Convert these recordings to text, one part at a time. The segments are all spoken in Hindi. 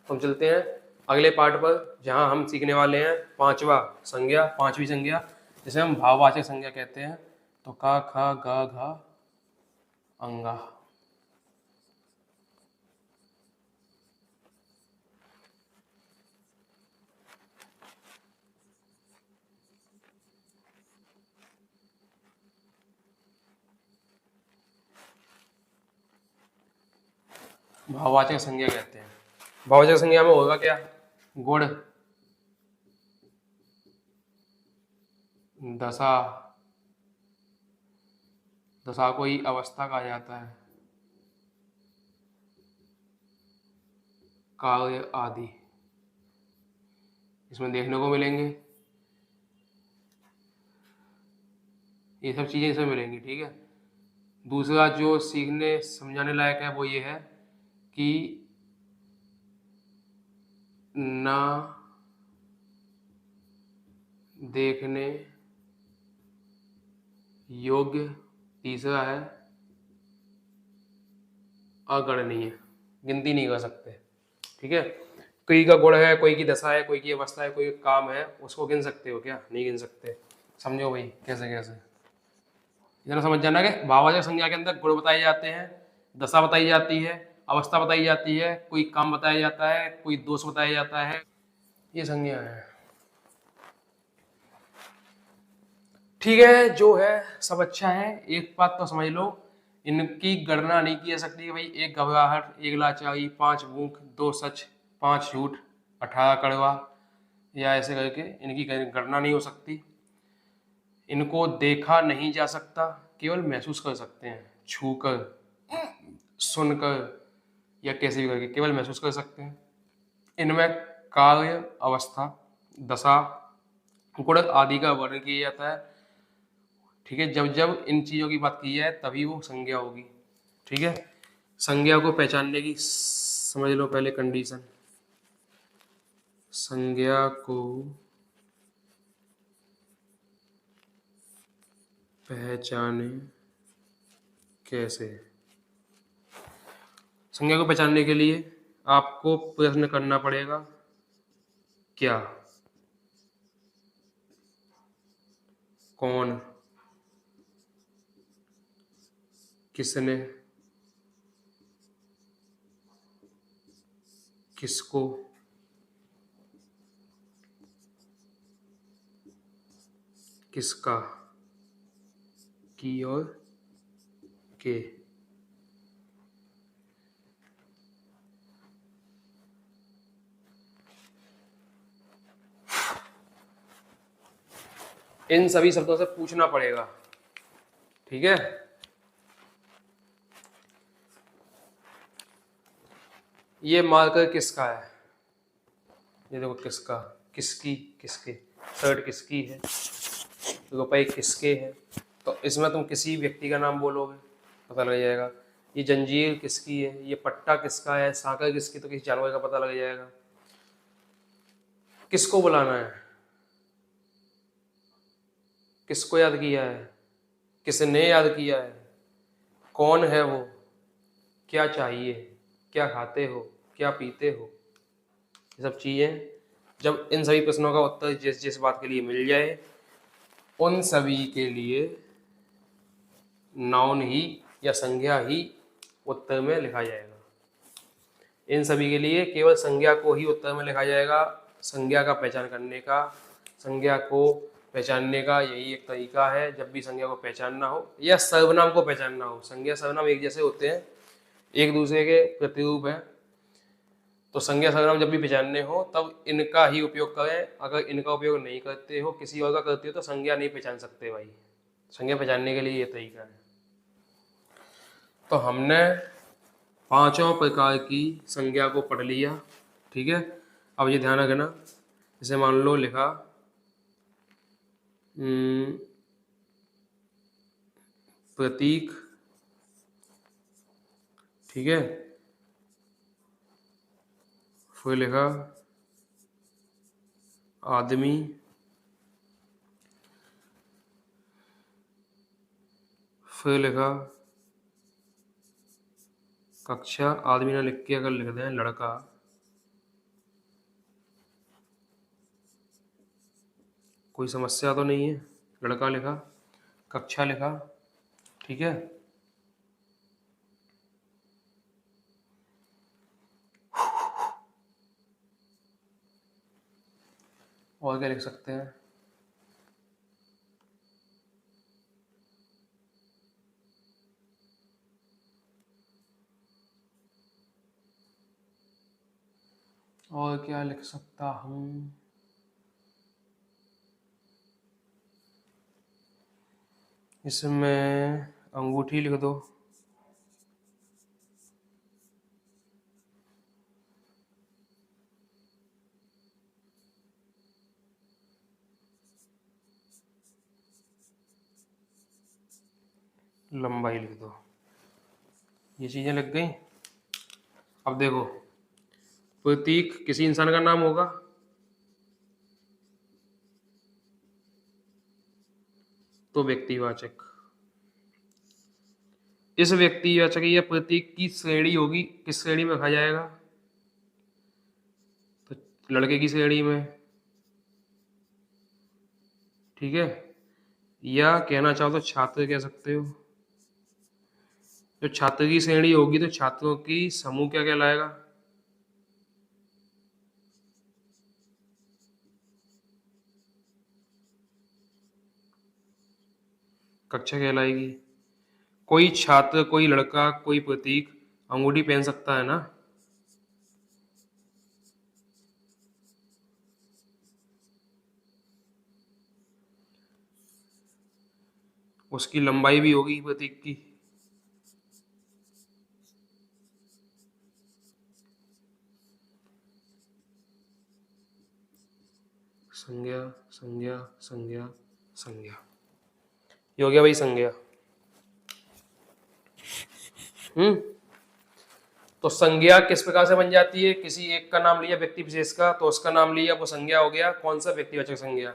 तो हम चलते हैं अगले पार्ट पर, जहां हम सीखने वाले हैं पांचवी संज्ञा, जिसे हम भाववाचक संज्ञा कहते हैं। तो का, खा, गा, घा, अंगा। भाववाचक संज्ञा कहते हैं। भाववाचक संज्ञा में होगा क्या? गुण, दशा, दशा को ही अवस्था कहा जाता है, कार्य आदि इसमें देखने को मिलेंगे। ये सब चीजें इसमें मिलेंगी, ठीक है। दूसरा जो सीखने समझाने लायक है वो ये है कि ना देखने योग्य, तीसरा है अगणनीय, गिनती नहीं कर सकते, ठीक है। कोई का गुण है, कोई की दशा है, कोई की अवस्था है, कोई काम है, उसको गिन सकते हो क्या? नहीं गिन सकते। समझो भाई कैसे कैसे, इतना समझ जाना कि भाववाचक संज्ञा के अंदर गुण बताए जाते हैं, दशा बताई जाती है, अवस्था बताई जाती है, कोई काम बताया जाता है, कोई दोष बताया जाता है, ये संज्ञा है, ठीक है। जो है सब अच्छा है। एक बात तो समझ लो, इनकी गणना नहीं की जा सकती कि भाई 1 घबराहट, 1 लाचारी, 5 भूख, 2 सच, 5 झूठ, 18 कड़वा, या ऐसे करके इनकी गणना नहीं हो सकती। इनको देखा नहीं जा सकता, केवल महसूस कर सकते हैं, छूकर, सुनकर, या कैसे भी करके केवल महसूस कर सकते हैं। इनमें कार्य, अवस्था, दशा, गुण आदि का वर्णन किया जाता है, ठीक है। जब जब इन चीज़ों की बात की जाए तभी वो संज्ञा होगी, ठीक है। संज्ञा को पहचानने की समझ लो पहले कंडीशन। संज्ञा को पहचाने कैसे? संज्ञा को पहचानने के लिए आपको प्रश्न करना पड़ेगा, क्या, कौन, किसने, किसको, किसका, की और के। इन सभी शब्दों से पूछना पड़ेगा, ठीक है। ये मार्कर किसका है? ये देखो किसका, किसकी, किसके, शर्ट किसकी है, रुपए किसके हैं, तो इसमें तुम किसी व्यक्ति का नाम बोलोगे पता लग जाएगा। ये जंजीर किसकी है, ये पट्टा किसका है, साकर किसकी, तो किसी जानवर का पता लग जाएगा। किसको बुलाना है, किसको याद किया है, किसने याद किया है, कौन है वो, क्या चाहिए, क्या खाते हो, क्या पीते हो, ये सब चीज़ें। जब इन सभी प्रश्नों का उत्तर जिस जिस बात के लिए मिल जाए, उन सभी के लिए नाउन ही या संज्ञा ही उत्तर में लिखा जाएगा। इन सभी के लिए केवल संज्ञा को ही उत्तर में लिखा जाएगा। संज्ञा का पहचान करने का, संज्ञा को पहचानने का यही एक तरीका है। जब भी संज्ञा को पहचानना हो या सर्वनाम को पहचानना हो, संज्ञा सर्वनाम एक जैसे होते हैं, एक दूसरे के प्रतिरूप है, तो संज्ञा सर्वनाम जब भी पहचानने हो तब इनका ही उपयोग करें। अगर इनका उपयोग नहीं करते हो, किसी और का करते हो, तो संज्ञा नहीं पहचान सकते भाई। संज्ञा पहचानने के लिए ये तरीका है। तो हमने पांचों प्रकार की संज्ञा को पढ़ लिया, ठीक है। अब ये ध्यान रखना, जैसे मान लो लिखा प्रतीक, ठीक है, फिर लिखा आदमी, फिर लिखा कक्षा, आदमी ना लिख के अगर लिख दें लड़का, कोई समस्या तो नहीं है। लड़का लिखा, कक्षा लिखा, ठीक है। और क्या लिख सकते हैं? और क्या लिख सकता हूँ? इसमें अंगूठी लिख दो। लंबाई लिख दो। ये चीजें लग गई। अब देखो, प्रतीक किसी इंसान का नाम होगा तो व्यक्तिवाचक। इस व्यक्तिवाचक या प्रतीक की श्रेणी होगी, किस श्रेणी में रखा जाएगा? तो लड़के की श्रेणी में, ठीक है। या कहना चाहो तो छात्र कह सकते हो। जो छात्र की श्रेणी होगी तो छात्रों की समूह क्या कहलाएगा? कक्षा कहलाएगी। कोई छात्र, कोई लड़का, कोई प्रतीक अंगूठी पहन सकता है ना? उसकी लंबाई भी होगी प्रतीक की। संज्ञा, संज्ञा, संज्ञा, संज्ञा। ये हो गया भाई संज्ञा। तो संज्ञा किस प्रकार से बन जाती है? किसी एक का नाम लिया व्यक्ति विशेष का, तो उसका नाम लिया, वो संज्ञा हो गया। कौन सा? व्यक्तिवाचक संज्ञा।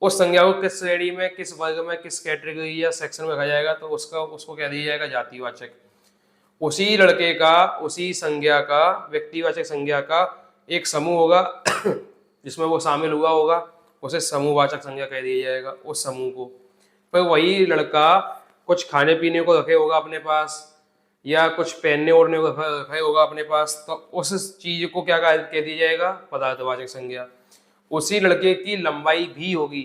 उस संज्ञा को किस श्रेणी में, किस वर्ग में, किस कैटेगरी या सेक्शन में रखा जाएगा, तो उसको कह दिया जाएगा जातिवाचक। उसी लड़के का, उसी संज्ञा का, व्यक्तिवाचक संज्ञा का एक समूह होगा जिसमें वो शामिल हुआ होगा, उसे समूहवाचक संज्ञा कह दिया जाएगा उस समूह को। पर वही लड़का कुछ खाने पीने को रखे होगा अपने पास, या कुछ पहनने ओढ़ने को रखे होगा अपने पास, तो उस चीज को क्या कह दिया जाएगा? पदार्थवाचक संज्ञा। उसी लड़के की लंबाई भी होगी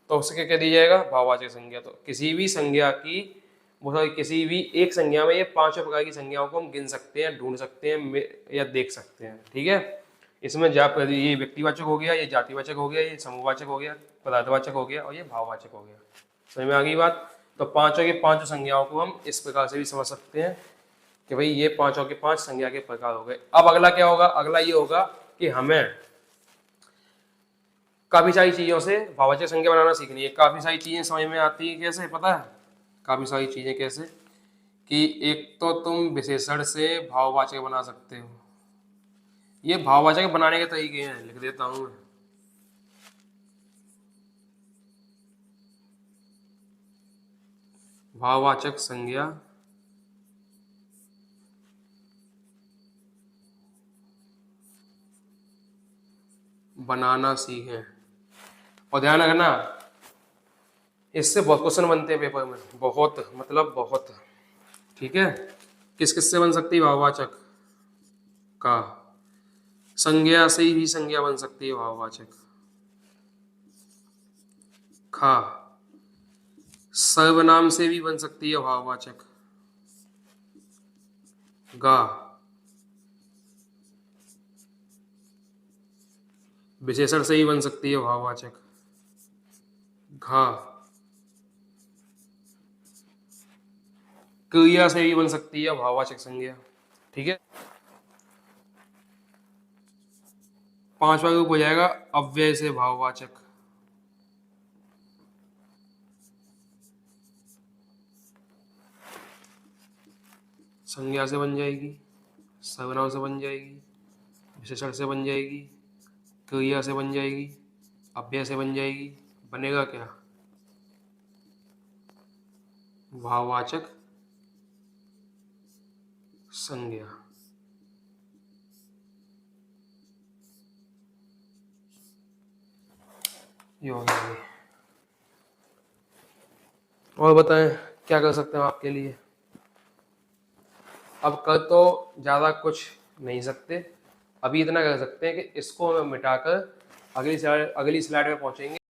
तो उसके कह दिया जाएगा भाववाचक संज्ञा। तो किसी भी संज्ञा की, किसी भी एक संज्ञा में ये पांचों प्रकार की संज्ञाओं को हम गिन सकते हैं, ढूंढ सकते हैं या देख सकते हैं, ठीक है। इसमें ये व्यक्तिवाचक हो गया, ये जातिवाचक हो गया, ये समूहवाचक हो गया, पदार्थवाचक हो गया, और ये भाववाचक हो गया। समझ में आ गई बात? तो पांचों के पांचों संज्ञाओं को हम इस प्रकार से भी समझ सकते हैं कि भाई ये पांचों के पांच संज्ञा के प्रकार हो गए। अब अगला क्या होगा? अगला ये होगा कि हमें काफी सारी चीजों से भाववाचक संज्ञा बनाना सीखनी है। काफी सारी चीजें समझ में आती है कैसे, पता है? काफी सारी चीजें कैसे कि एक तो तुम विशेषण से भाववाचक बना सकते हो। ये भाववाचक बनाने के तरीके हैं, लिख देता हूं मैं। भाववाचक संज्ञा बनाना सीखें। और ध्यान रखना, इससे बहुत क्वेश्चन बनते हैं पेपर में, बहुत मतलब बहुत, ठीक है। किस किस से बन सकती है भाववाचक? का संज्ञा से ही संज्ञा बन सकती है भाववाचक। खा सर्वनाम से भी बन सकती है भाववाचक। गा विशेषण से ही बन सकती है भाववाचक। घा क्रिया से भी बन सकती है भाववाचक संज्ञा, ठीक है। पांचवा ग्रुप हो जाएगा अव्यय से भाववाचक। संज्ञा से बन जाएगी, सर्वनाम से बन जाएगी, विशेषण से बन जाएगी, क्रिया से बन जाएगी, अव्यय से बन जाएगी। बनेगा क्या? भाववाचक संज्ञा। ये हो गया ये। और बताएं क्या कर सकते हैं आपके लिए। अब कर तो ज़्यादा कुछ नहीं सकते, अभी इतना कर सकते हैं कि इसको हम मिटाकर अगली स्लाइड में पहुंचेंगे।